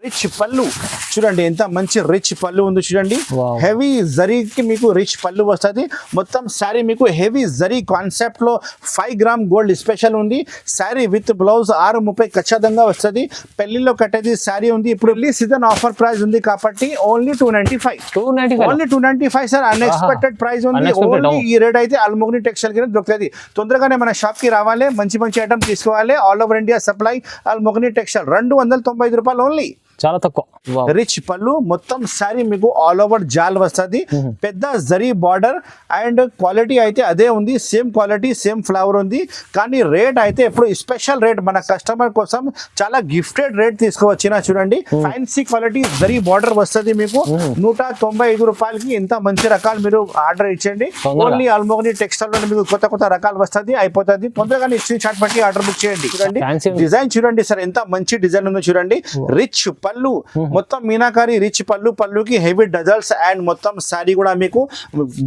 Rich పళ్ళు చూడండి, ఎంత మంచి రిచ్ పళ్ళు ఉంది చూడండి. హెవీ జరీకి మీకు రిచ్ పళ్ళు వస్తుంది. మొత్తం శారీ మీకు హెవీ జరీ కాన్సెప్ట్ లో 5 గ్రామ్ గోల్డ్ స్పెషల్ ఉంది. శారీ విత్ బ్లౌజ్ 630 ఖచ్చితంగా వస్తుంది. పెళ్లిలో కట్టేది శారీ ఉంది. ఇప్పుడు పెళ్లి సీజన్ ఆఫర్ ప్రైస్ ఉంది కాబట్టి only 295 only 295 sir. Unexpected price ఉంది. ఓన్లీ ఈ రేట్ అయితే అల్మోగ్ని టెక్స్టైల్ కి దొరుకుతుంది. తొందరగానే మన షాప్ కి రావాలి, మంచి మంచి ఐటమ్ తీసుకోవాలి. All over India supply అల్మోగ్ని textile. 295 రూపాయలు ఓన్లీ. చాలా తక్కువ. రిచ్ పళ్ళు, మొత్తం శారీ మీకు ఆల్ ఓవర్ జాల్ వస్తుంది. పెద్ద జరీ బార్డర్ అండ్ క్వాలిటీ అయితే అదే ఉంది. సేమ్ క్వాలిటీ సేమ్ ఫ్లవర్ ఉంది. కానీ రేట్ అయితే ఇప్పుడు స్పెషల్ రేట్ మన కస్టమర్ కోసం చాలా గిఫ్టెడ్ రేట్ తీసుకువచ్చిన చూడండి. ఫ్యాన్సీ క్వాలిటీ జరీ బార్డర్ వస్తుంది మీకు 195 రూపాయలకి. ఇంత మంచి రకాలు మీరు ఆర్డర్ ఇచ్చేయండి. ఓన్లీ అల్మోగ్ని టెక్స్టైల్ లో మీకు కొత్త కొత్త రకాలు వస్తుంది. అయిపోతుంది. తొందరగా స్క్రీన్ షాట్ బట్టి ఆర్డర్ బుక్ చేయండి. చూడండి డిజైన్ చూడండి సార్, ఎంత మంచి డిజైన్ ఉందో చూడండి. రిచ్ పళ్ళు, మొత్తం మీనాకారి రిచ్ పళ్ళు. పళ్ళుకి హెవీ డజల్స్ అండ్ మొత్తం శారీ కూడా మీకు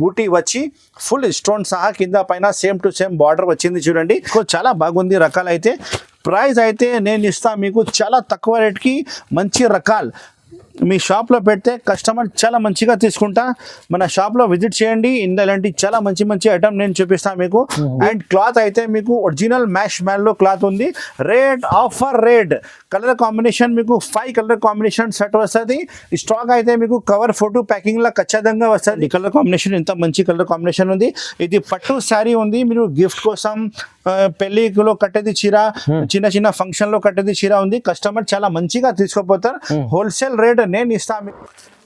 బూటీ వచ్చి ఫుల్ స్టోన్ సహా కింద పైన సేమ్ టు సేమ్ బార్డర్ వచ్చింది చూడండి. చాలా బాగుంది రకాలు అయితే. ప్రైస్ అయితే నేను ఇస్తా మీకు చాలా తక్కువ రేట్కి. మంచి రకాలు మీ షాప్లో పెడితే కస్టమర్ చాలా మంచిగా తీసుకుంటా. మన షాప్లో విజిట్ చేయండి. ఇలాంటి చాలా మంచి మంచి ఐటమ్ నేను చూపిస్తాను మీకు. అండ్ క్లాత్ అయితే మీకు ఒరిజినల్ మ్యాష్ మ్యాన్లో క్లాత్ ఉంది. Rate offer rate. Colour combination మీకు 5 కలర్ కాంబినేషన్ సెట్ వస్తుంది. స్టాక్ అయితే మీకు కవర్ ఫోటో ప్యాకింగ్ లా ఖచ్చితంగా వస్తుంది. కలర్ కాంబినేషన్ ఎంత మంచి కలర్ కాంబినేషన్ ఉంది. ఇది పట్టు శారీ ఉంది. మీరు గిఫ్ట్ కోసం, పెళ్లిలో కట్టేది చీర, చిన్న చిన్న ఫంక్షన్ లో కట్టేది చీర ఉంది. కస్టమర్ చాలా మంచిగా తీసుకోపోతారు. హోల్సేల్ రేట్ నేను ఇస్తాను.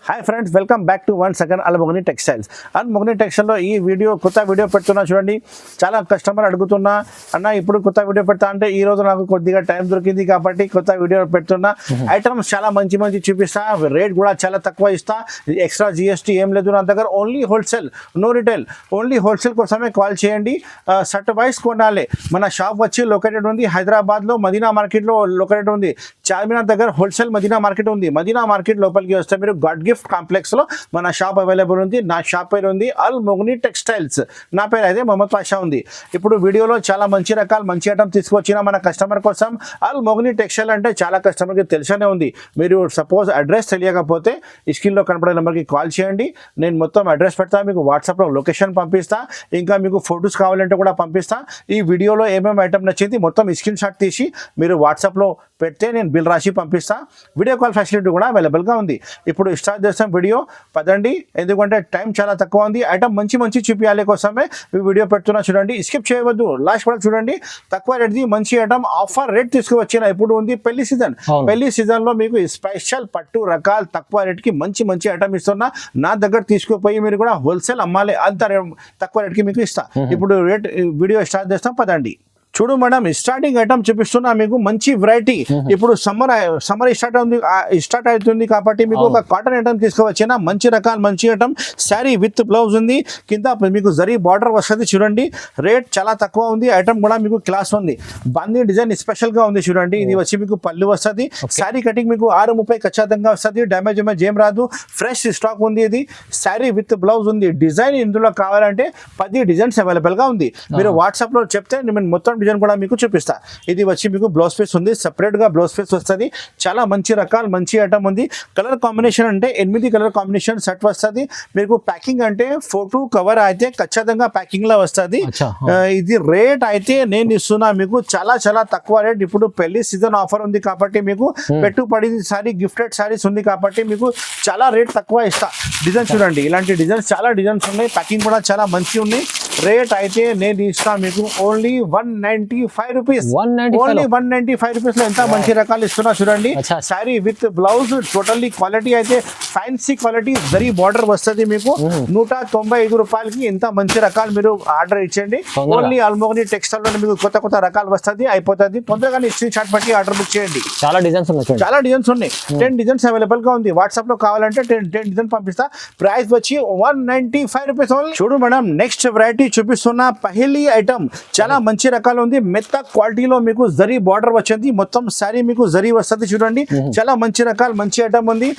Hi friends, welcome back to one second Almogni textiles. Almogni టెక్స్టైల్లో ఈ కొత్త వీడియో పెడుతున్నా చూడండి. చాలా కస్టమర్ అడుగుతున్నా, అన్న ఇప్పుడు కొత్త వీడియో పెడతా అంటే ఈ రోజు నాకు కొద్దిగా టైం దొరికింది కాబట్టి కొత్త వీడియో పెడుతున్నా. ఐటమ్స్ చాలా మంచి మంచి చూపిస్తా. రేట్ కూడా చాలా తక్కువ ఇస్తా. ఎక్స్ట్రా జిఎస్టీ ఏం లేదు నా దగ్గర. Only wholesale, no retail. Only wholesale కోసమే కాల్ చేయండి. సట్ వైస్ కొనాలి. మన షాప్ వచ్చి లొకేటెడ్ ఉంది హైదరాబాద్లో మదీనా మార్కెట్లో లొకేటెడ్ ఉంది. చార్మినార్ దగ్గర హోల్సేల్ మదీనా మార్కెట్ ఉంది. మదీనా మార్కెట్ లోపలికి వస్తే మీరు గాడ్ గిఫ్ట్ కాంప్లెక్స్ లో మన షాప్ అవైలబుల్ ఉంది. నా షాప్ పేరు ఉంది అల్మోగ్ని టెక్స్టైల్స్. నా పేరు అయితే మొహమ్మద్ పాషా ఉంది. ఇప్పుడు వీడియోలో చాలా మంచి రకాలు మంచి ఐటమ్ తీసుకొచ్చిన మన కస్టమర్ కోసం. అల్మోగ్ని టెక్స్టైల్ అంటే చాలా కస్టమర్కి తెలిసనే ఉంది. మీరు సపోజ్ అడ్రస్ తెలియకపోతే స్క్రీన్లో కనపడే నెంబర్కి కాల్ చేయండి. నేను మొత్తం అడ్రస్ పెడతా. మీకు వాట్సాప్లో లొకేషన్ పంపిస్తా. ఇంకా మీకు ఫొటోస్ కావాలంటే కూడా పంపిస్తా. ఈ వీడియోలో ఏమేమి ఐటమ్ నచ్చింది మొత్తం స్క్రీన్ షాట్ తీసి మీరు వాట్సాప్లో పెడితే నేను బిల్ రాసి పంపిస్తా. వీడియో కాల్ ఫెసిలిటీ కూడా అవైలబుల్గా ఉంది. ఇప్పుడు స్టార్ట్ చేస్తాం వీడియో. పదండి, ఎందుకంటే టైం చాలా తక్కువ ఉంది. ఐటమ్ మంచి మంచి చూపించాలి కోసమే ఈ వీడియో పెడుతున్నా. చూడండి, స్కిప్ చేయవద్దు, లాస్ట్ వరకు చూడండి. తక్కువ రేట్ది మంచి ఐటమ్ ఆఫర్ రేట్ తీసుకువచ్చిన. ఇప్పుడు ఉంది పెళ్లి సీజన్. పెళ్లి సీజన్ లో మీకు స్పెషల్ పట్టు రకాలు తక్కువ రేట్కి మంచి మంచి ఐటమ్ ఇస్తున్నా. నా దగ్గర తీసుకుపోయి మీరు కూడా హోల్సేల్ అమ్మాలి. అంత తక్కువ రేట్కి మీకు ఇస్తా. ఇప్పుడు రేట్ వీడియో స్టార్ట్ చేస్తాం. పదండి. చూడు మేడం, స్టార్టింగ్ ఐటమ్ చూపిస్తున్నా మీకు. మంచి వెరైటీ. ఇప్పుడు సమ్మర్ స్టార్ట్ అవుతుంది కాబట్టి మీకు ఒక కాటన్ ఐటమ్ తీసుకువచ్చిన. మంచి రకాలు మంచి ఐటమ్. శారీ విత్ బ్లౌజ్ ఉంది. కింద మీకు జరీ బార్డర్ వస్తుంది. చూడండి, రేట్ చాలా తక్కువ ఉంది. ఐటమ్ కూడా మీకు క్లాస్ ఉంది. బాందీ డిజైన్ స్పెషల్ గా ఉంది. చూడండి, ఇది వచ్చి మీకు పళ్ళు వస్తుంది. శారీ కటింగ్ మీకు 630 ఖచ్చితంగా వస్తుంది. డ్యామేజ్ ఏం రాదు. ఫ్రెష్ స్టాక్ ఉంది. ఇది శారీ విత్ బ్లౌజ్ ఉంది. డిజైన్ ఇందులో కావాలంటే 10 డిజైన్స్ అవైలబుల్ గా ఉంది. మీరు వాట్సాప్ లో చెప్తే నేను మొత్తం డిజైన్ కూడా మీకు చూపిస్తా. ఇది వచ్చి మీకు బ్లౌజ్ పీస్ ఉంది. సెపరేట్ గా బ్లౌజ్ పీస్ వస్తుంది. చాలా మంచి రకాలు మంచి ఐటమ్ ఉంది. కలర్ కాంబినేషన్ అంటే 8 కలర్ కాంబినేషన్ సెట్ వస్తుంది. మీకు ప్యాకింగ్ అంటే ఫోటో కవర్ అయితే ఖచ్చితంగా ప్యాకింగ్ లో వస్తుంది. ఇది రేట్ అయితే నేను ఇస్తున్నా మీకు చాలా చాలా తక్కువ రేట్. ఇప్పుడు పెళ్లి సీజన్ ఆఫర్ ఉంది కాబట్టి మీకు పెట్టుబడి సారీ గిఫ్టెడ్ సారీస్ ఉంది కాబట్టి మీకు చాలా రేట్ తక్కువ ఇస్తా. డిజైన్ చూడండి, ఇలాంటి డిజైన్స్ చాలా డిజైన్స్ ఉన్నాయి. ప్యాకింగ్ కూడా చాలా మంచి ఉన్నాయి. రేట్ అయితే నేను ఇస్తా మీకు ఓన్లీ 195 రూపీస్. ఓన్లీ 195 రూపీస్ లో ఎంత మంచి రకాలు ఇస్తున్నా చూడండి. Sari with blouse totally quality అయితే ఫ్యాన్సీ క్వాలిటీ జరీ బార్డర్ వస్తుంది మీకు. 195 రూపాయలకి ఎంత మంచి రకాలు మీరు ఆర్డర్ ఇచ్చేయండి. ఓన్లీ అల్మోగ్ని టెక్స్టైల్ లో మీకు కొత్త కొత్త రకాలు వస్తుంది. అయిపోతుంది. తొందరగా స్క్రీన్ షాట్ బట్టి ఆర్డర్ బుక్ చేయండి. చాలా డిజైన్స్ ఉన్నాయి. 10 డిజైన్స్ అవైలబుల్ గా ఉంది. వాట్సాప్ లో కావాలంటే 10 డిజైన్ పంపిస్తా. ప్రైస్ వచ్చి 195 రూపీస్ ఓన్లీ. చూడు మేడం, నెక్స్ట్ వెరైటీ చూపిస్తున్నా. పహలీ ఐటమ్ చాలా మంచి రకాలు ఉంది. మెత్త క్వాలిటీలో మీకు జరీ బార్డర్ వచ్చింది. మొత్తం శారీ మీకు జరీ వస్తుంది. చూడండి, చాలా మంచి రకాలు మంచి ఐటమ్ ఉంది.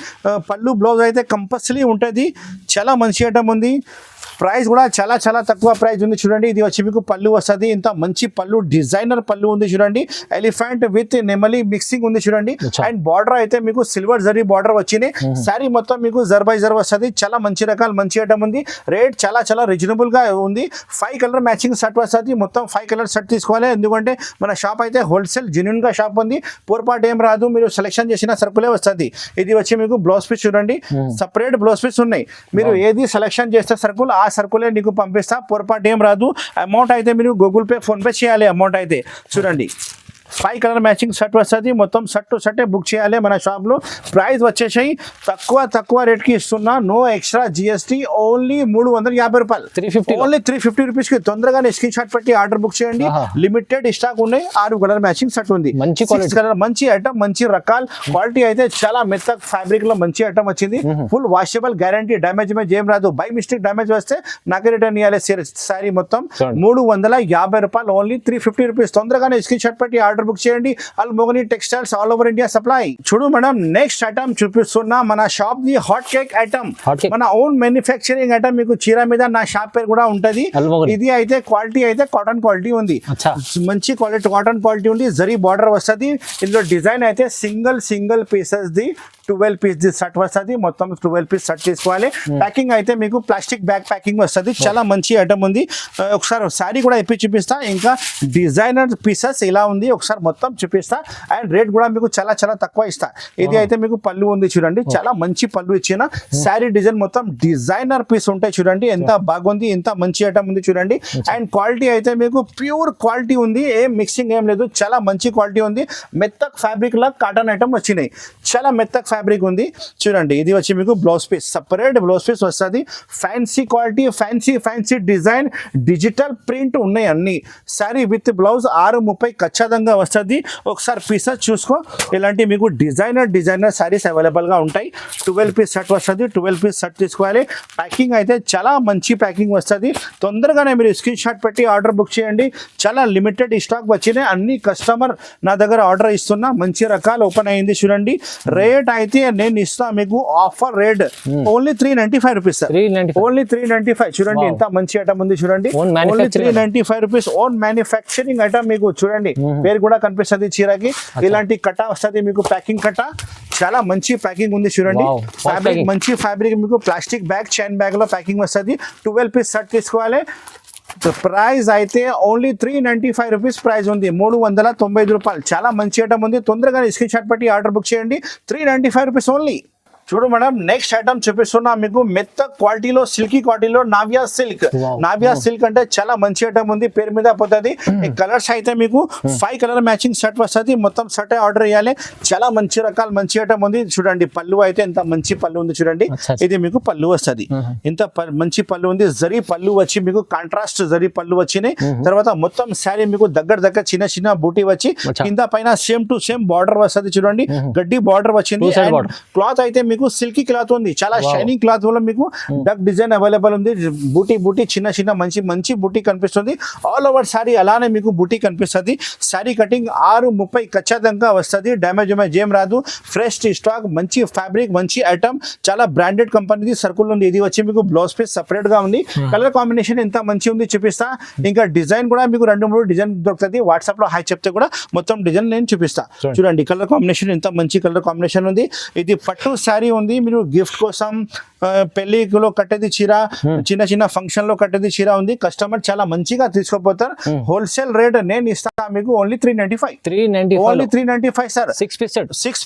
పళ్ళు బ్లౌజ్ అయితే కంపల్సరీ ఉంటుంది. చాలా మంచి ఐటమ్ ఉంది. ప్రైస్ కూడా చాలా చాలా తక్కువ ప్రైస్ ఉంది చూడండి. ఇది వచ్చి మీకు పళ్ళు వస్తుంది, ఇంత మంచి పళ్ళు డిజైనర్ పళ్ళు ఉంది చూడండి. ఎలిఫెంట్ విత్ నెమలి మిక్సింగ్ ఉంది చూడండి. అండ్ బార్డర్ అయితే మీకు సిల్వర్ జరీ బార్డర్ వచ్చింది. శారీ మొత్తం మీకు జర్ బై జర్ వస్తుంది. చాలా మంచి రకాలు మంచి ఐటమ్ ఉంది. రేట్ చాలా చాలా రీజనబుల్ గా ఉంది. 5 కలర్ మ్యాచింగ్ సెట్ వస్తుంది. మొత్తం 5 కలర్ సెట్ తీసుకోవాలి, ఎందుకంటే మన షాప్ అయితే హోల్సేల్ జెన్యూన్ గా షాప్ ఉంది. పొరపాటు ఏం రాదు, మీరు సెలెక్షన్ చేసిన సరుకులే వస్తుంది. ఇది వచ్చి మీకు బ్లౌజ్ పీస్ చూడండి, సపరేట్ బ్లౌజ్ పీస్ ఉన్నాయి. మీరు ఏది సెలెక్షన్ చేస్తే సరుకులు ఆ సరుకులే నీకు పంపిస్తా. పొరపాటు ఏం రాదు. అమౌంట్ అయితే మీరు గూగుల్ పే ఫోన్ పే చేయాలి. అమౌంట్ అయితే చూడండి 5 కలర్ మ్యాచింగ్ షర్ట్ వస్తుంది. మొత్తం షర్ట్ టు షర్టే బుక్ చేయాలి మన షాప్లో. ప్రైస్ వచ్చేసాయి తక్కువ రేట్కి ఇస్తున్నా, నో ఎక్స్ట్రా జిఎస్టీ, ఓన్లీ 350 రూపాయలు, 350, ఓన్లీ 350 రూపీస్కి. తొందరగానే స్క్రీన్ షాట్ పెట్టి ఆర్డర్ బుక్ చేయండి. లిమిటెడ్ స్టాక్ ఉన్నాయి. 6 కలర్ మ్యాచింగ్ షర్ట్ ఉంది, మంచి కలర్, మంచి ఐటమ్, మంచి రకాల క్వాలిటీ అయితే చాలా మెత్తగా ఫ్యాబ్రిక్ లో మంచి ఐటమ్ వచ్చింది. ఫుల్ వాషబుల్ గ్యారంటీ, డ్యామేజ్ ఏం రాదు. బై మిస్టేక్ డ్యామేజ్ వస్తే నాకే రిటర్న్ ఇవ్వాలి. సారీ మొత్తం 350 రూపాయలు, ఓన్లీ 350 రూపీస్. తొందరగానే స్క్రీన్ షాట్ పెట్టి ఆర్డర్ బుక్ చేయండి. అల్మోగని textiles, all over India supply. చూడు మేడం, నెక్స్ట్ ఐటమ్ చూపిస్తున్నా మన shop the hot cake item, మన ఓన్ మ్యానుఫ్యాక్చరింగ్ ఐటమ్. మీకు చీర మీద నా షాప్ పేరు కూడా ఉంటది. ఇది అయితే క్వాలిటీ అయితే కాటన్ క్వాలిటీ ఉంది, మంచి క్వాలిటీ కాటన్ క్వాలిటీ ఉంది. జరీ బార్డర్ వస్తుంది. ఇందులో డిజైన్ అయితే సింగిల్ పీసెస్ ది 12 పీస్ ది షర్ట్ వస్తుంది. మొత్తం 12 పీస్ షర్ట్ తీసుకోవాలి. ప్యాకింగ్ అయితే మీకు ప్లాస్టిక్ బ్యాగ్ ప్యాకింగ్ వస్తుంది. చాలా మంచి ఐటమ్ ఉంది. ఒకసారి శారీ కూడా ఇప్పి చూపిస్తా. ఇంకా డిజైనర్ పీసెస్ ఇలా ఉంది, ఒకసారి మొత్తం చూపిస్తా. అండ్ రేట్ కూడా మీకు చాలా చాలా తక్కువ ఇస్తా. ఇది అయితే మీకు పళ్ళు ఉంది చూడండి, చాలా మంచి పళ్ళు ఇచ్చిన. శారీ డిజైన్ మొత్తం డిజైనర్ పీస్ ఉంటాయి చూడండి. ఎంత బాగుంది, ఎంత మంచి ఐటమ్ ఉంది చూడండి. అండ్ క్వాలిటీ అయితే మీకు ప్యూర్ క్వాలిటీ ఉంది, ఏం మిక్సింగ్ ఏం లేదు. చాలా మంచి క్వాలిటీ ఉంది. మెత్తక్ ఫ్యాబ్రిక్ లా కాటన్ ఐటమ్ వచ్చినాయి. చాలా మెత్తక్ ఫ్యాబ్రిక్ ఉంది చూడండి. ఇది వచ్చి మీకు blouse piece, separate blouse piece వస్తుంది. Fancy quality, fancy design, digital print ఉన్నాయి అన్ని. శారీ విత్ బ్లౌజ్ 630 ఖచ్చితంగా వస్తుంది. ఒకసారి పీసెస్ చూసుకో. ఇలాంటి మీకు డిజైనర్ శారీస్ అవైలబుల్ గా ఉంటాయి. 12 పీస్ షర్ట్ వస్తుంది. 12 పీస్ షర్ట్ తీసుకోవాలి. ప్యాకింగ్ అయితే చాలా మంచి ప్యాకింగ్ వస్తుంది. తొందరగానే మీరు స్క్రీన్ షాట్ పెట్టి ఆర్డర్ బుక్ చేయండి. చాలా లిమిటెడ్ స్టాక్ వచ్చినాయి. అన్ని కస్టమర్ నా దగ్గర ఆర్డర్ ఇస్తున్నా. మంచి రకాలు ఓపెన్ అయింది చూడండి. రేట్ అయితే నేను ఇస్తా మీకు offer rate, only 395 rupees sir, only 395. చూడండి ఎంత మంచి ఐటమ్ ఉంది చూడండి. Only 395 rupees. Own manufacturing item మీకు చూడండి. పేరు కూడా కనిపిస్తుంది చీరకి. ఇలాంటి కట్ట వస్తుంది మీకు, ప్యాకింగ్ కట్ట. చాలా మంచి ప్యాకింగ్ ఉంది చూడండి. ఫ్యాబ్రిక్ మంచి ఫ్యాబ్రిక్, మీకు ప్లాస్టిక్ బ్యాగ్, చైన్ బ్యాగ్ లో ప్యాకింగ్ వస్తుంది. 12 పీస్ షర్ట్ తీసుకోవాలి. ప్రైస్ అయితే ఓన్లీ 395 రూపీస్ ప్రైస్ ఉంది, 395 రూపాయలు. చాలా మంచి ఐటమ్ ఉంది. తొందరగా స్క్రీన్ షాట్ పెట్టి ఆర్డర్ బుక్ చేయండి. 395 రూపీస్ ఓన్లీ. చూడు మేడం, నెక్స్ట్ ఐటమ్ చూపిస్తున్నా మీకు. మెత్త క్వాలిటీలో, సిల్కీ క్వాలిటీలో నావియా సిల్క్. నావియా సిల్క్ అంటే చాలా మంచి ఐటమ్ ఉంది, పేరు మీద పోతుంది. ఈ కలర్స్ అయితే మీకు 5 కలర్ మ్యాచింగ్ షర్ట్ వస్తుంది. మొత్తం షర్ట్ ఆర్డర్ చేయాలి. చాలా మంచి రకాల మంచి ఐటమ్ ఉంది చూడండి. పళ్ళు అయితే ఎంత మంచి పళ్ళు ఉంది చూడండి. ఇది మీకు పళ్ళు వస్తుంది. ఇంత మంచి పళ్ళు ఉంది. జరీ పళ్ళు వచ్చి మీకు కాంట్రాస్ట్ జరీ పళ్ళు వచ్చినాయి. తర్వాత మొత్తం శారీ మీకు దగ్గర చిన్న బూటీ వచ్చి కింద పైన సేమ్ టు సేమ్ బార్డర్ వస్తుంది చూడండి. గడ్డి బార్డర్ వచ్చింది. క్లాత్ అయితే మీకు సిల్కీ క్లాత్ ఉంది, చాలా షైనింగ్ క్లాత్ వల్ల మీకు డక్ డిజైన్ అవైలబుల్ ఉంది. బూటీ చిన్న మంచి బూటీ కనిపిస్తుంది. ఆల్ ఓవర్ శారీ అలానే మీకు బూటీ కనిపిస్తుంది. శారీ కటింగ్ 630 ఖచ్చితంగా వస్తుంది. డ్యామేజ్ ఏం రాదు. ఫ్రెష్ స్టాక్, మంచి ఫ్యాబ్రిక్, మంచి ఐటమ్. చాలా బ్రాండెడ్ కంపెనీది సర్కుల్ ఉంది. ఇది వచ్చి మీకు బ్లౌజ్ పీస్ సపరేట్ గా ఉంది. కలర్ కాంబినేషన్ ఎంత మంచి ఉంది చూపిస్తా. ఇంకా డిజైన్ కూడా మీకు 2-3 డిజైన్ దొరుకుతుంది. వాట్సాప్ లో హాయ్ చెప్తే కూడా మొత్తం డిజైన్ నేను చూపిస్తా. చూడండి కలర్ కాంబినేషన్ ఎంత మంచి కలర్ కాంబినేషన్ ఉంది. ఇది పట్టు శారీ ఉంది. మీరు గిఫ్ట్ కోసం, పెళ్లిలో కట్టేది చీర, చిన్న ఫంక్షన్ లో కట్టేది చీర ఉంది. కస్టమర్ చాలా మంచిగా తీసుకోపోతారు. హోల్సేల్ రేట్ నేను ఇస్తా మీకు only 395, only 395 sir. 6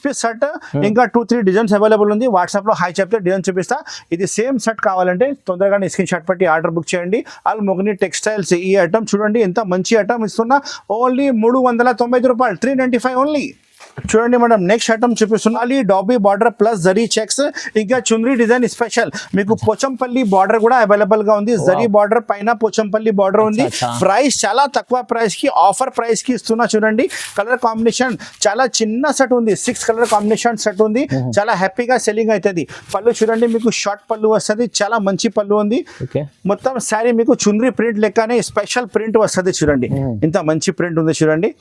piece shirt. ఇంకా 2-3 డిజైన్స్ అవైలబుల్ ఉంది. వాట్సాప్ లో హాయ్ చెప్తే డిజైన్ చూపిస్తా. ఇది సేమ్ షర్ట్ కావాలంటే తొందరగా స్క్రీన్ షాట్ పెట్టి ఆర్డర్ బుక్ చేయండి. అల్మోగని టెక్స్టైల్స్. ఈ ఐటమ్ చూడండి ఎంత మంచి ఐటమ్ ఇస్తున్నా. ఓన్లీ 390 రూపాయలు, 395 ఓన్లీ. చూడండి మేడం, నెక్స్ట్ ఐటమ్ చూపిస్తున్నా. Dobby border plus zari checks, ఇంకా చున్రీ డిజైన్ స్పెషల్. మీకు పోచంపల్లి బార్డర్ కూడా అవైలబుల్ గా ఉంది. జరీ బార్డర్ పైన పోచంపల్లి బార్డర్ ఉంది. ప్రైస్ చాలా తక్కువ ప్రైస్ కి, ఆఫర్ ప్రైస్ కి ఇస్తున్నా చూడండి. కలర్ కాంబినేషన్ చాలా చిన్న సెట్ ఉంది. 6 కలర్ కాంబినేషన్ సెట్ ఉంది. చాలా హ్యాపీగా సెల్లింగ్ అవుతుంది. పళ్ళు చూడండి మీకు షార్ట్ పళ్ళు వస్తుంది. చాలా మంచి పళ్ళు ఉంది. మొత్తం శారీ మీకు చున్రీ ప్రింట్ లెక్కనే స్పెషల్ ప్రింట్ వస్తుంది చూడండి. ఇంత మంచి ప్రింట్ ఉంది చూడండి.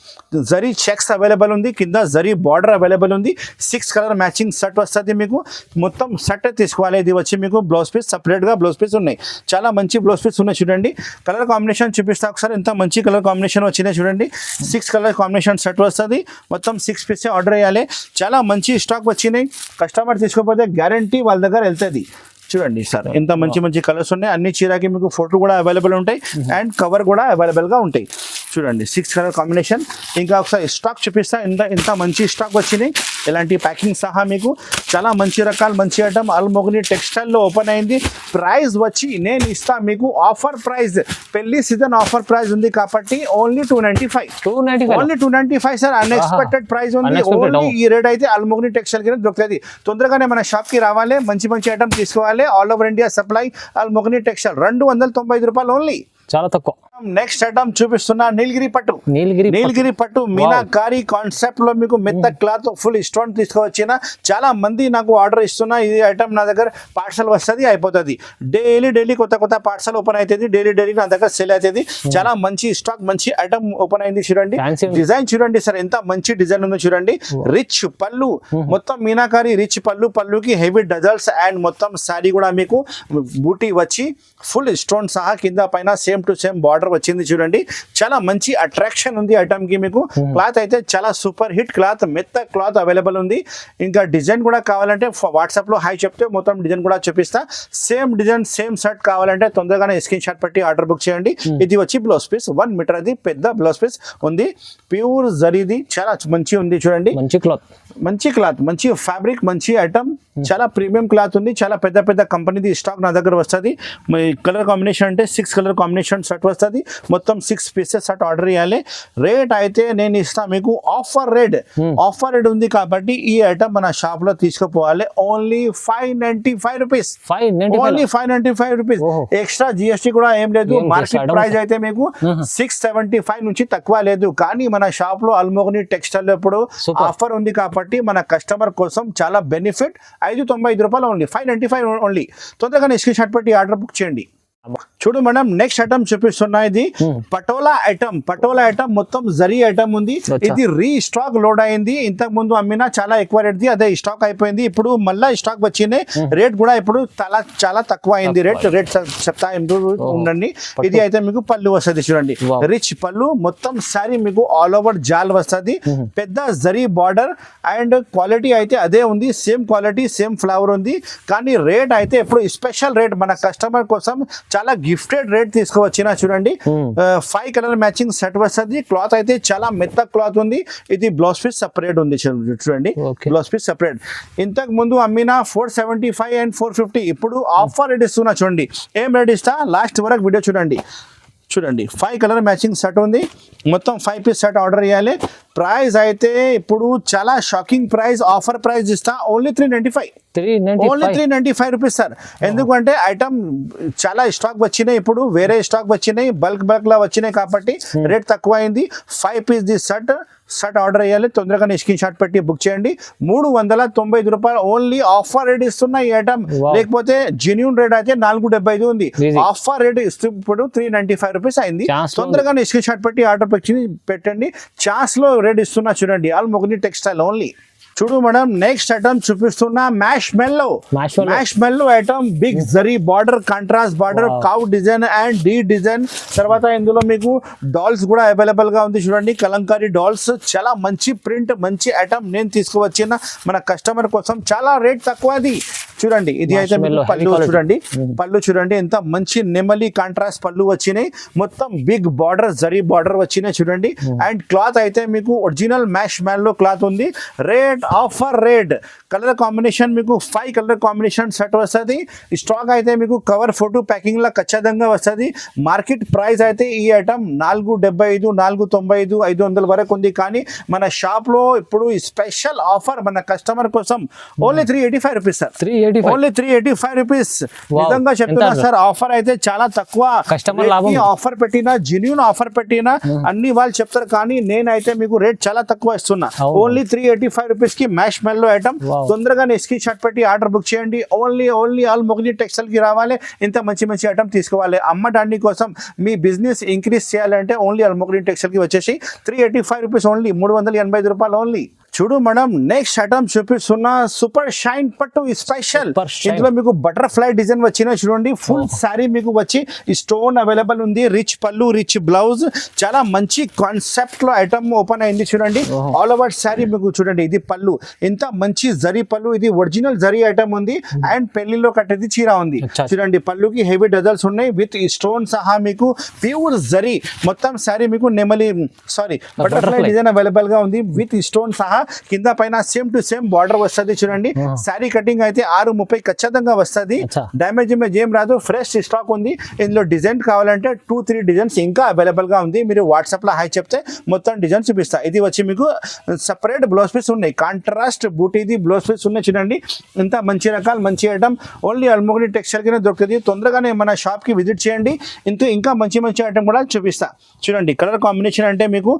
జరీ చెక్స్ అవైలబుల్ ఉంది. కింద జరీ బార్డర్ అవైలబుల్ ఉంది. 6 కలర్ మ్యాచింగ్ సెట్ వస్తుంది మీకు. మొత్తం సెట్ తీసుకోవాలి. ఇది వచ్చి మీకు బ్లౌజ్ పీస్ సపరేట్గా బ్లౌజ్ పీస్ ఉన్నాయి. చాలా మంచి బ్లౌజ్ పీస్ ఉన్నాయి చూడండి. కలర్ కాంబినేషన్ చూపిస్తా ఒకసారి. ఎంత మంచి కలర్ కాంబినేషన్ వచ్చినాయి చూడండి. 6 కలర్ కాంబినేషన్ సెట్ వస్తుంది. మొత్తం 6 పీస్ ఆర్డర్ చేయాలి. చాలా మంచి స్టాక్ వచ్చినాయి. కస్టమర్ తీసుకోకపోతే గ్యారంటీ వాళ్ళ దగ్గర వెళ్తుంది. చూడండి సార్ ఎంత మంచి మంచి కలర్స్ ఉన్నాయి. అన్ని చీరకి మీకు ఫోటో కూడా అవైలబుల్ ఉంటాయి అండ్ కవర్ కూడా అవైలబుల్గా ఉంటాయి. చూడంండి 6 కలర్ కాంబినేషన్. ఇంకా ఒకసారి స్టాక్ చూపిస్తా. ఎంత మంచి స్టాక్ వచ్చినాయి. ఇలాంటి ప్యాకింగ్ సహా మీకు చాలా మంచి రకాలు మంచి ఐటమ్ అల్మోగ్ని టెక్స్టైల్లో ఓపెన్ అయింది. ప్రైస్ వచ్చి నేను ఇస్తా మీకు ఆఫర్ ప్రైస్. పెళ్లి సీజన్ ఆఫర్ ప్రైస్ ఉంది కాబట్టి only 295. Only 295 sir. Unexpected price ఉంది. ఓన్లీ ఈ రేట్ అయితే అల్మోగ్ని టెక్స్టైల్ కి దొరుకుతుంది. తొందరగానే మన షాప్ కి రావాలి. మంచి మంచి ఐటమ్ తీసుకోవాలి. All over India supply అల్మోగ్ని textile. 295 రూపాయలు ఓన్లీ. చాలా తక్కువ. నెక్స్ట్ ఐటమ్ చూపిస్తున్నా నీలగిరి పట్టు మీనాకారి కాన్సెప్ట్ లో మీకు మెత్త క్లాత్ ఫుల్ స్టోన్ తీసుకువచ్చిన. చాలా మంది నాకు ఆర్డర్ ఇస్తున్నా. ఇది ఐటమ్ నా దగ్గర పార్సల్ వస్తుంది అయిపోతుంది. డైలీ కొత్త పార్సల్ ఓపెన్ అవుతుంది. డైలీ నా దగ్గర సేల్ అవుతుంది. చాలా మంచి స్టాక్ మంచి ఐటమ్ ఓపెన్ అయింది చూడండి. డిజైన్ చూడండి సార్ ఎంత మంచి డిజైన్ ఉందో చూడండి. రిచ్ పళ్ళు మొత్తం మీనాకారి రిచ్ పళ్ళుకి హెవీ డజల్స్ అండ్ మొత్తం శారీ కూడా మీకు బూటీ వచ్చి ఫుల్ స్టోన్ సహా కింద పైన సేమ్ టు సేమ్ బార్డర్ వచ్చింది చూడండి. చాలా మంచి అట్రాక్షన్ ఉంది ఐటమ్ కి. మీకు క్లాత్ అయితే చాలా సూపర్ హిట్ క్లాత్. మెత్త క్లాత్ అవైలబుల్ ఉంది. ఇంకా డిజైన్ కూడా కావాలంటే వాట్సాప్ లో హాయ్ చెప్తే మొత్తం డిజైన్ కూడా చూపిస్తా. సేమ్ డిజైన్ సేమ్ షర్ట్ కావాలంటే తొందరగానే స్క్రీన్ షాట్ పెట్టి ఆర్డర్ బుక్ చేయండి. ఇది వచ్చి బ్లౌజ్ పీస్ 1 మీటర్ అది పెద్ద బ్లౌజ్ పీస్ ఉంది. ప్యూర్ జరీది చాలా మంచి ఉంది చూడండి. మంచి క్లాత్ మంచి ఫ్యాబ్రిక్ మంచి ఐటమ్. చాలా ప్రీమియం క్లాత్ ఉంది. చాలా పెద్ద కంపెనీది స్టాక్ నా దగ్గర వస్తుంది. కలర్ కాంబినేషన్ అంటే 6 కలర్ కాంబినేషన్ షర్ట్ వస్తుంది. మొత్తం 6 పీసెస్ షర్ట్ ఆర్డర్ చేయాలి. రేట్ అయితే నేను ఇస్తా మీకు ఆఫర్ రేట్ ఉంది కాబట్టి ఈ ఐటమ్ మన షాప్ లో తీసుకుపోవాలి. Only 595 rupees. Only 595 rupees. Extra GST కూడా ఏం లేదు. మార్కెట్ ప్రైస్ అయితే మీకు 675 నుంచి తక్కువ లేదు. కానీ మన షాప్ లో అల్మోగ్ని టెక్స్టైల్ ఇప్పుడు ఆఫర్ ఉంది కాబట్టి మన కస్టమర్ కోసం చాలా బెనిఫిట్. 595 రూపాయలు ఓన్లీ. 595 ఓన్లీ. తొందరగా స్క్రీన్ షాట్ పెట్టి ఆర్డర్ బుక్ చేయండి. చూడు మేడం నెక్స్ట్ ఐటమ్ చూపిస్తున్నా. ఇది పటోలా ఐటమ్ మొత్తం జరీ ఐటమ్ ఉంది. ఇది రీస్టాక్ లోడ్ అయింది. ఇంతకు ముందు అమ్మినా చాలా ఎక్కువ రేట్ ది అదే స్టాక్ అయిపోయింది. ఇప్పుడు మళ్ళా స్టాక్ వచ్చింది. రేట్ కూడా ఇప్పుడు చాలా తక్కువ అయింది. రేట్ చెప్తా ఉండండి. ఇది అయితే మీకు పళ్ళు వస్తుంది చూడండి. రిచ్ పళ్ళు మొత్తం సారీ మీకు ఆల్ ఓవర్ జాల్ వస్తుంది. పెద్ద జరీ బార్డర్ అండ్ క్వాలిటీ అయితే అదే ఉంది. సేమ్ క్వాలిటీ సేమ్ ఫ్లవర్ ఉంది. కానీ రేట్ అయితే ఇప్పుడు స్పెషల్ రేట్ మన కస్టమర్ కోసం చాలా గిఫ్టెడ్ రేట్ తీసుకువచ్చిన చూడండి. 5 కలర్ మ్యాచింగ్ సెట్ వస్తుంది. క్లాత్ అయితే చాలా మెత్త క్లాత్ ఉంది. ఇది బ్లౌజ్ పీస్ సపరేట్ ఉంది చూడండి. Blouse piece separate. ఇంతకు ముందు అమ్మిన 475 అండ్ 450. ఇప్పుడు ఆఫర్ రేట్ ఇస్తున్నా చూడండి. ఏం రేట్ ఇస్తా లాస్ట్ వరకు వీడియో చూడండి. 5 కలర్ మ్యాచింగ్ సెట్ ఉంది. మొత్తం 5 పీస్ సెట్ ఆర్డర్ చేయాలి. ప్రైస్ అయితే ఇప్పుడు చాలా షాకింగ్ ప్రైస్. ఆఫర్ ప్రైస్ ఇస్తా ఓన్లీ 395. Only 395 rupees sir. ఎందుకంటే ఐటమ్ చాలా స్టాక్ వచ్చినాయి. ఇప్పుడు వేరే స్టాక్ వచ్చినాయి. బల్క్ లా వచ్చినాయి కాబట్టి రేట్ తక్కువ అయింది. 5 పీస్ ది షర్ట్ ఆర్డర్ చేయాలి. తొందరగా స్క్రీన్ షాట్ పెట్టి బుక్ చేయండి. 395 రూపాయలు ఓన్లీ. ఆఫర్ రేట్ ఇస్తున్నా ఈ ఐటమ్. లేకపోతే జెన్యూన్ రేట్ అయితే 475 ఉంది. ఆఫర్ రేట్ ఇప్పుడు 395 రూపీస్ అయింది. తొందరగా స్క్రీన్ షాట్ పెట్టి ఆర్డర్ పెట్టండి. ఛాన్స్ లో రేట్ ఇస్తున్నా చూడండి. అల్మోగ్ని టెక్స్టైల్ ఓన్లీ. చూడు మేడం నెక్స్ట్ ఐటమ్ చూపిస్తున్నా. మ్యాష్ మెల్లో item big zari border contrast border కౌ డిజైన్ అండ్ డి డిజైన్. తర్వాత ఇందులో మీకు డాల్స్ కూడా అవైలబుల్ గా ఉంది చూడండి. కలంకారీ డాల్స్ చాలా మంచి ప్రింట్ మంచి ఐటమ్ నేను తీసుకువచ్చిన మన కస్టమర్ కోసం. చాలా రేట్ తక్కువది చూడండి. ఇది అయితే మీకు పళ్ళు చూడండి ఎంత మంచి నెమలి కాంట్రాస్ట్ పళ్ళు వచ్చినాయి. మొత్తం బిగ్ బార్డర్ జరీ బార్డర్ వచ్చినాయి చూడండి. అండ్ క్లాత్ అయితే మీకు ఒరిజినల్ మ్యాష్ మెల్లో క్లాత్ ఉంది. Rate offer rate. Colour combination మీకు 5 కలర్ కాంబినేషన్ సెట్ వస్తుంది. స్టాక్ అయితే మీకు కవర్ ఫోటో ప్యాకింగ్ లా ఖచ్చితంగా వస్తుంది. మార్కెట్ ప్రైస్ అయితే ఈ ఐటమ్ 475 495 500 వరకు ఉంది. కానీ మన షాప్ లో ఇప్పుడు స్పెషల్ ఆఫర్ మన కస్టమర్ కోసం only 385 rupees sir. Only 385 rupees. నిజంగా చెప్తున్నా సార్ ఆఫర్ అయితే చాలా తక్కువ. ఆఫర్ పెట్టినా జెన్యూన్ ఆఫర్ పెట్టినా అన్ని వాళ్ళు చెప్తారు. కానీ నేనైతే మీకు రేట్ చాలా తక్కువ ఇస్తున్నా. ఓన్లీ 385 రూపీస్ కి మ్యాష్ మెల్లో ఐటమ్. తొందరగా స్క్రీన్ షాట్ పెట్టి ఆర్డర్ బుక్ చేయండి. ఓన్లీ అల్మోగ్ని టెక్స్టైల్ కి రావాలి. ఇంత మంచి ఐటమ్ తీసుకోవాలి. అమ్మడానికి కోసం మీ బిజినెస్ ఇంక్రీజ్ చేయాలంటే ఓన్లీ అల్మోగ్ని టెక్స్టైల్ కి వచ్చేసి 385 రూపీస్ ఓన్లీ. 385 రూపాయలు ఓన్లీ. చూడు మేడం నెక్స్ట్ ఐటమ్ చూపిస్తున్నా సూపర్ షైన్ పట్టు స్పెషల్. ఇందులో మీకు బటర్ఫ్లై డిజైన్ వచ్చిన చూడండి. ఫుల్ శారీ మీకు వచ్చి ఈ స్టోన్ అవైలబుల్ ఉంది. రిచ్ పళ్ళు, రిచ్ బ్లౌజ్, చాలా మంచి కాన్సెప్ట్ లో ఐటమ్ ఓపెన్ అయింది చూడండి. ఆల్ ఓవర్ శారీ మీకు చూడండి. ఇది పళ్ళు, ఇంత మంచి జరీ పళ్ళు. ఇది ఒరిజినల్ జరీ ఐటమ్ ఉంది అండ్ పెళ్లిలో కట్టేది చీర ఉంది చూడండి. పళ్ళుకి హెవీ డజల్స్ ఉన్నాయి విత్ స్టోన్ సహా మీకు ప్యూర్ జరీ. మొత్తం శారీ మీకు నెమలి బటర్ఫ్లై డిజైన్ అవైలబుల్ గా ఉంది విత్ స్టోన్ సహా. కింద పైన సేమ్ టు సేమ్ బార్డర్ వస్తుంది చూడండి. శారీ కటింగ్ అయితే 6:30 ఖచ్చితంగా వస్తుంది. డ్యామేజ్ ఏం రాదు. ఫ్రెష్ స్టాక్ ఉంది. ఇందులో డిజైన్ కావాలంటే 2-3 డిజైన్స్ ఇంకా అవైలబుల్ గా ఉంది. మీరు వాట్సాప్ లో హాయ్ చెప్తే మొత్తం డిజైన్ చూపిస్తా. ఇది వచ్చి మీకు సపరేట్ బ్లౌజ్ పీస్ ఉన్నాయి. కాంట్రాస్ట్ బూటీది బ్లౌజ్ పీస్ ఉన్నాయి చూడండి. ఇంత మంచి రకాలు మంచి ఐటమ్ ఓన్లీ అల్మోగని టెక్స్టైల్ కింద దొరుకుతుంది. తొందరగానే మన షాప్ కి విజిట్ చేయండి. ఇంకా మంచి మంచి ఐటమ్ కూడా చూపిస్తా చూడండి. కలర్ కాంబినేషన్ అంటే మీకు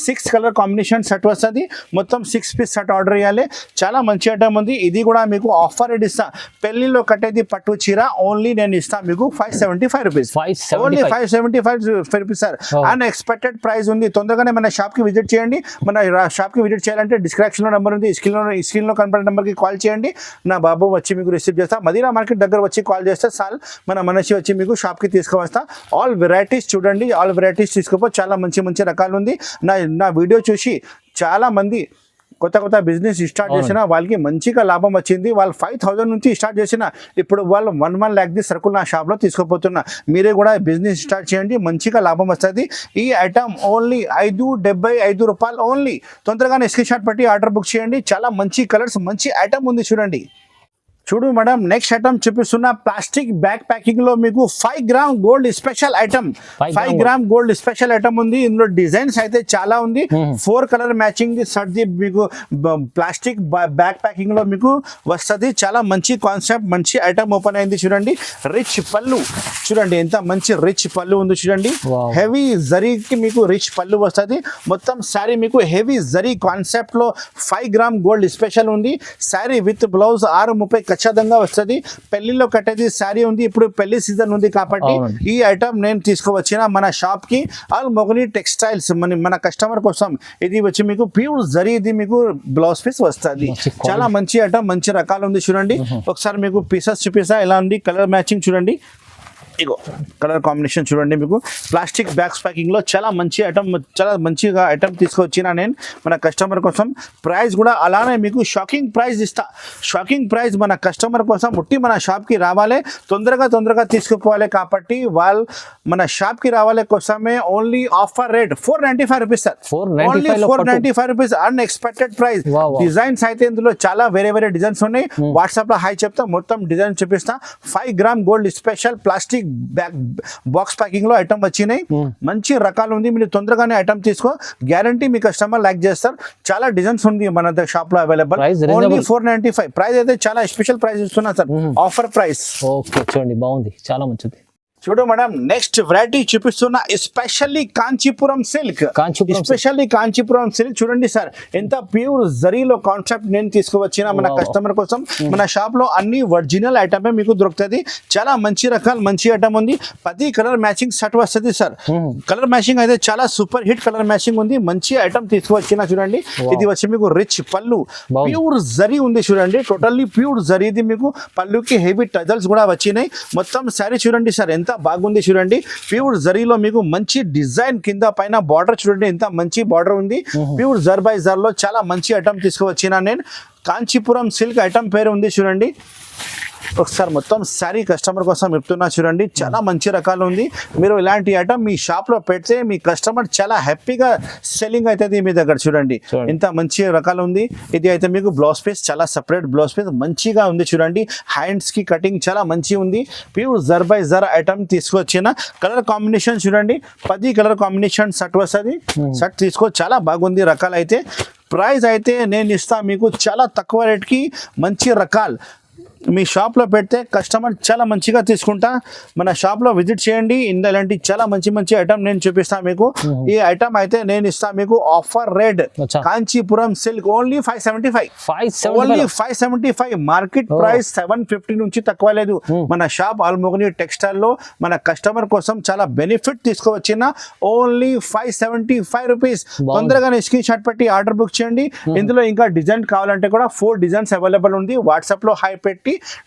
6 కలర్ కాంబినేషన్ సెట్ వస్తుంది. మొత్తం 6 పీస్ సెట్ ఆర్డర్ చేయాలి. చాలా మంచి ఐటమ్ ఉంది. ఇది కూడా మీకు ఆఫర్ రేట్ ఇస్తా. పెళ్లిలో కట్టేది పట్టు చీర ఓన్లీ నేను ఇస్తా మీకు 575 rupees. Only 575 rupees sir. Unexpected price ఉంది. తొందరగానే మన షాప్ కి విజిట్ చేయండి. మన షాప్ కి విజిట్ చేయాలంటే డిస్క్రిప్షన్ లో నెంబర్ ఉంది. స్క్రీన్ లో కనపడే నెంబర్ కి కాల్ చేయండి. నా బాబు వచ్చి మీకు రిసీవ్ చేస్తా. మదీనా మార్కెట్ దగ్గర వచ్చి కాల్ చేస్తే సార్ మన మనిషి వచ్చి మీకు షాప్ కి తీసుకువస్తా. ఆల్ వెరైటీస్ చూడండి. ఆల్ వెరైటీస్ తీసుకోపో. చాలా మంచి మంచి రకాలు ఉంది. నా వీడియో చూసి చాలా మంది కొత్త బిజినెస్ స్టార్ట్ చేసిన వాళ్ళకి మంచిగా లాభం వచ్చింది. వాళ్ళు 5,000 నుంచి స్టార్ట్ చేసిన ఇప్పుడు వాళ్ళు 1 lakh ది సరుకులు నా షాప్లో తీసుకోపోతున్నా. మీరే కూడా బిజినెస్ స్టార్ట్ చేయండి. మంచిగా లాభం వస్తుంది. ఈ ఐటమ్ ఓన్లీ 575 రూపాయలు ఓన్లీ. తొందరగానే స్క్రీన్ షాట్ పెట్టి ఆర్డర్ బుక్ చేయండి. చాలా మంచి కలర్స్ మంచి ఐటమ్ ఉంది చూడండి. చూడు మేడం నెక్స్ట్ ఐటమ్ చూపిస్తున్న ప్లాస్టిక్ బ్యాగ్ ప్యాకింగ్ లో మీకు 5 gram gold special item. 5 gram gold special item ఉంది. ఇందులో డిజైన్స్ అయితే చాలా ఉంది. 4 colour matching the shirt the మీకు ప్లాస్టిక్ బ్యాగ్ ప్యాకింగ్ లో మీకు వస్తుంది. చాలా మంచి కాన్సెప్ట్ మంచి ఐటమ్ ఓపెన్ అయింది చూడండి. రిచ్ పళ్ళు చూడండి. ఎంత మంచి రిచ్ పళ్ళు ఉంది చూడండి. హెవీ జరీకి మీకు రిచ్ పళ్ళు వస్తుంది. మొత్తం శారీ మీకు హెవీ జరీ కాన్సెప్ట్ లో 5 గ్రామ్ గోల్డ్ స్పెషల్ ఉంది. శారీ విత్ బ్లౌజ్ 6:30 ఖచ్చితంగా వస్తుంది. పెళ్లిలో కట్టేది శారీ ఉంది. ఇప్పుడు పెళ్లి సీజన్ ఉంది కాబట్టి ఈ ఐటమ్ నేను తీసుకువచ్చిన మన షాప్ కి అల్మోగని టెక్స్టైల్స్ మన కస్టమర్ కోసం. ఇది వచ్చి మీకు ప్యూర్ జరీ ఇది మీకు బ్లౌజ్ పీస్ వస్తుంది. చాలా మంచి ఐటమ్ మంచి రకాలు ఉంది చూడండి. ఒకసారి మీకు పీసెస్ చూపిస్తా. ఎలా ఉంది కలర్ మ్యాచింగ్ చూడండి. ఇగో కలర్ కాంబినేషన్ చూడండి. మీకు ప్లాస్టిక్ బ్యాగ్స్ ప్యాకింగ్ లో చాలా మంచి ఐటమ్, చాలా మంచిగా ఐటమ్ తీసుకొచ్చిన నేను మన కస్టమర్ కోసం. ప్రైస్ కూడా అలానే మీకు షాకింగ్ ప్రైస్ ఇస్తా. షాకింగ్ ప్రైస్ మన కస్టమర్ కోసం ఉట్టి మన షాప్ కి రావాలి. తొందరగా తీసుకుపోవాలి కాబట్టి వాళ్ళు మన షాప్ కి రావాలి కోసమే only offer rate 495 rupees sir. Only 495 rupees. Unexpected price. Designs అయితే ఇందులో చాలా వేరే డిజైన్స్ ఉన్నాయి. వాట్సాప్ లో హాయ్ చెప్తా మొత్తం డిజైన్ చూపిస్తా. 5 gram gold special plastic bag box packing లో ఐటమ్ వచ్చినాయి. మంచి రకాలు ఉంది. మీరు తొందరగానే ఐటమ్ తీసుకో. గ్యారంటీ మీ కస్టమర్ లైక్ చేస్తారు. చాలా డిజైన్స్ ఉంది మన షాప్ లో అవైలబుల్. ఓన్లీ 495. ప్రైస్ అయితే చాలా స్పెషల్ ప్రైస్ ఇస్తున్నా సార్. Offer price. ఓకే చూడండి బాగుంది. చాలా మంచిది. చూడు మేడం నెక్స్ట్ వెరైటీ చూపిస్తున్న especially Kanchipuram silk. Especially Kanchipuram silk చూడండి సార్. ఎంత ప్యూర్ జరీలో కాన్సెప్ట్ నేను తీసుకువచ్చిన మన కస్టమర్ కోసం. మన షాప్ లో అన్ని ఒరిజినల్ ఐటమే మీకు దొరుకుతుంది. చాలా మంచి రకాలు మంచి ఐటమ్ ఉంది. 10 కలర్ మ్యాచింగ్ సెట్ వస్తుంది సార్. కలర్ మ్యాచింగ్ అయితే చాలా సూపర్ హిట్ కలర్ మ్యాచింగ్ ఉంది. మంచి ఐటమ్ తీసుకువచ్చిన చూడండి. ఇది వచ్చి మీకు రిచ్ పళ్ళు ప్యూర్ జరీ ఉంది చూడండి. Totally pure zari. ఇది మీకు పళ్ళుకి హెవీ టజల్స్ కూడా వచ్చినాయి. మొత్తం శారీ చూడండి సార్ ఎంత బాగుంది చూడండి. ప్యూర్ జరీలో మీకు మంచి డిజైన్ కింద పైన బార్డర్ చూడండి. ఎంత మంచి బార్డర్ ఉంది. ప్యూర్ జర్ బై జర్ లో చాలా మంచి ఐటమ్ తీసుకువచ్చిన నేను. కాంచీపురం సిల్క్ ఐటమ్ పేరు ఉంది చూడంండి. ఒకసారి మొత్తం శారీ కస్టమర్ కోసం చెప్తున్నా చూడండి. చాలా మంచి రకాలు ఉంది. మీరు ఇలాంటి ఐటమ్ మీ షాప్ లో పెడితే మీ కస్టమర్ చాలా హ్యాపీగా సెల్లింగ్ అవుతుంది మీ దగ్గర చూడండి. ఇంత మంచి రకాలు ఉంది. ఇది అయితే మీకు బ్లౌజ్ పీస్ చాలా సపరేట్ బ్లౌజ్ పీస్ మంచిగా ఉంది చూడండి. హ్యాండ్స్ కి కటింగ్ చాలా మంచి ఉంది. ప్యూర్ జర్ బై జర్ ఐటమ్ తీసుకొచ్చిన. కలర్ కాంబినేషన్ చూడండి. 10 కలర్ కాంబినేషన్ సెట్ వస్తుంది. సెట్ తీసుకో చాలా బాగుంది రకాలు అయితే. ప్రైస్ అయితే నేను ఇస్తా మీకు చాలా తక్కువ రేట్కి మంచి రకాలు. మీ షాప్లో పెడితే కస్టమర్ చాలా మంచిగా తీసుకుంటా. మన షాప్లో విజిట్ చేయండి. ఇలాంటి చాలా మంచి మంచి ఐటమ్ నేను చూపిస్తాను మీకు. ఈ ఐటమ్ అయితే నేను ఇస్తాను మీకు ఆఫర్ రేట్. అచ్చా. Kanchipuram silk only 575. 575 only 575. Market price 750 నుంచి తక్కువ లేదు. మన షాప్ ఆల్మోగని టెక్స్టైల్ లో మన కస్టమర్ కోసం చాలా బెనిఫిట్ తీసుకువచ్చిన ఓన్లీ 575 రూపీస్. తొందరగానే స్క్రీన్ షాట్ పెట్టి ఆర్డర్ బుక్ చేయండి. ఇందులో ఇంకా డిజైన్ కావాలంటే కూడా 4 డిజైన్స్ అవైలబుల్ ఉంది. వాట్సాప్ లో హై పెట్టి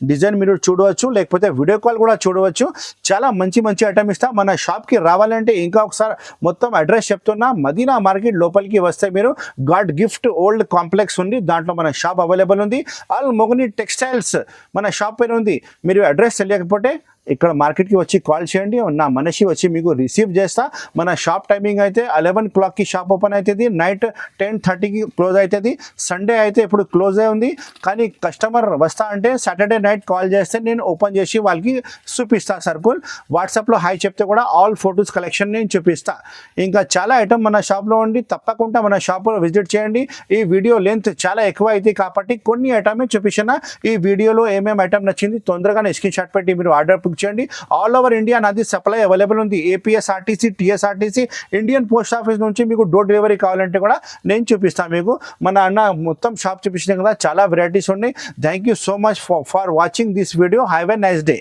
డిజైన్ మీరు చూడవచ్చు, లేకపోతే వీడియో కాల్ కూడా చూడవచ్చు. చాలా మంచి మంచి ఐటమ్ ఇస్తా. మన షాప్ కి రావాలంటే ఇంకా ఒకసారి మొత్తం అడ్రస్ చెప్తున్నా. మదీనా మార్కెట్ లోపలికి వస్తే మీరు గాడ్ గిఫ్ట్ ఓల్డ్ కాంప్లెక్స్ ఉంది, దాంట్లో మన షాప్ అవైలబుల్ ఉంది. ఆల్ మొగని టెక్స్టైల్స్ మన షాప్ పేరు ఉంది. మీరు అడ్రస్ తెలియకపోతే ఇక్కడ మార్కెట్కి వచ్చి కాల్ చేయండి. నా మనిషి వచ్చి మీకు రిసీవ్ చేస్తా. మన షాప్ టైమింగ్ అయితే 11 o'clockకి షాప్ ఓపెన్ అవుతుంది, నైట్ 10:30కి క్లోజ్ అవుతుంది. సండే అయితే ఇప్పుడు క్లోజ్ అయి ఉంది, కానీ కస్టమర్ వస్తా అంటే సాటర్డే నైట్ కాల్ చేస్తే నేను ఓపెన్ చేసి వాళ్ళకి చూపిస్తా సర్కుల్. వాట్సాప్లో హై చెప్తే కూడా ఆల్ ఫొటోస్ కలెక్షన్ నేను చూపిస్తా. ఇంకా చాలా ఐటమ్ మన షాప్లో ఉంది. తప్పకుండా మన షాప్లో విజిట్ చేయండి. ఈ వీడియో లెంత్ చాలా ఎక్కువ అయితే కాబట్టి కొన్ని ఐటమే చూపించిన. ఈ వీడియోలో ఏమేమి ఐటమ్ నచ్చింది తొందరగానే స్క్రీన్ షాట్ పెట్టి మీరు ఆర్డర్ చేయండి. ఆల్ ఓవర్ ఇండియా నాది సప్లై అవైలబుల్ ఉంది. APSRTC, TSRTC, Indian post office నుంచి మీకు డోర్ డెలివరీ కావాలంటే కూడా నేను చూపిస్తాను మీకు. మన అన్న మొత్తం షాప్ చూపించిన కదా, చాలా వెరైటీస్ ఉన్నాయి. Thank you so much for watching this video. Have a nice day.